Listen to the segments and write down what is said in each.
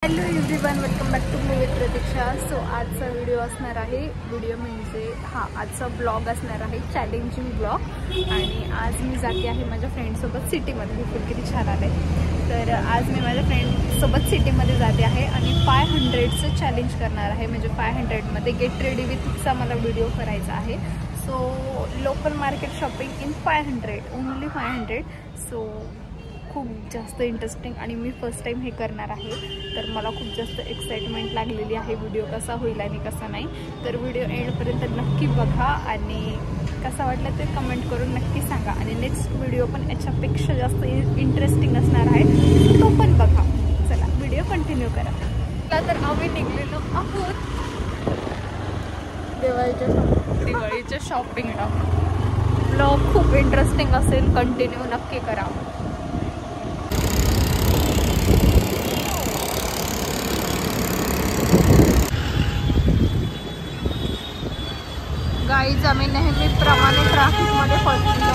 Hello everyone, welcome back to movie Pratiksha. So आजचा video असणार आहे, आजचा ब्लॉग असणार आहे चॅलेंजिंग ब्लॉग. आणि आज मी जाते आहे माझ्या फ्रेंडसोबत सिटीमध्ये. हे फुल किती छान आले. तर आज मी माझ्या फ्रेंडसोबत सिटीमध्ये जाते आहे आणि 500चं चॅलेंज करणार आहे. म्हणजे 500मध्ये गेट रेडी विथचा मला व्हिडिओ करायचा आहे. So local market shopping in 500, only 500. So खूप जास्त इंटरेस्टिंग आणि मी फर्स्ट टाइम हे करणार आहे. तर मला खूप जास्त एक्साइटमेंट लागलेली आहे व्हिडिओ कसा होईल आणि कसा नाही. तर व्हिडिओ एंडपर्यंत नक्की बघा आणि कसा वाटला ते कमेंट करून नक्की सांगा. आणि नेक्स्ट व्हिडिओ पण याच्यापेक्षा जास्त इंटरेस्टिंग असणार आहे, तो पण बघा. चला व्हिडिओ कंटिन्यू करा. तर आम्ही निघलेलो आहोत दिवाळीच्या शॉपिंगला. ब्लॉग खूप इंटरेस्टिंग असेल, कंटिन्यू नक्की करा. गाईज, आम्ही नेहमीप्रमाणे ट्रॅफिकमध्ये फसलो.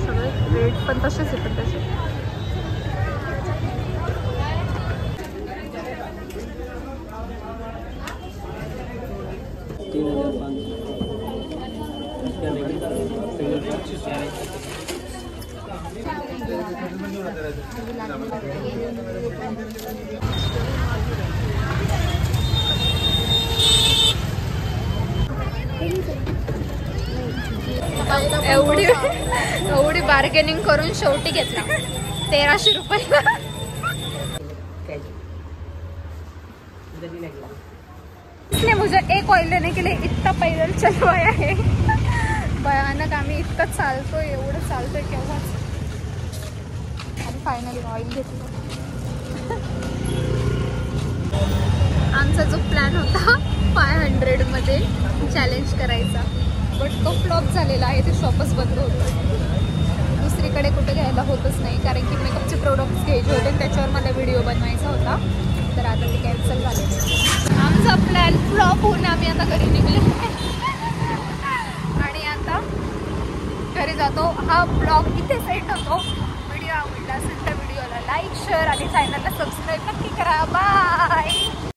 सगळे रेट पण तसेच आहे, पण तसे एवढी बार्गेनिंग करून शेवटी घेतला 1300 रुपये. इसने मुझे एक ऑइल लेने के लिए इतना पैदल चलवाया है. भयानक. आम्ही इतकं चालतोय, एवढं चालतोय केव्हाच. आणि फायनली ऑइल घेतलं. आमचा जो प्लॅन होता 500मध्ये चॅलेंज करायचा, बट तो फ्लॉप झालेला आहे. ते शॉपच बंद होतं. दुसरीकडे कुठे घ्यायला होतच नाही, कारण की मेकअपचे प्रोडक्ट्स घ्यायचे होते आणि त्याच्यावर मला व्हिडिओ बनवायचा होता. तर आता ते कॅन्सल झाले. आमचा प्लॅन फ्लॉप होऊन आम्ही आता घरी निघले आणि आता घरी जातो. हा ब्लॉग इथे सेट होतो. व्हिडिओ आवडला असेल तर व्हिडिओला लाईक, शेअर आणि चॅनलला सबस्क्राईब नक्की करा. बाय.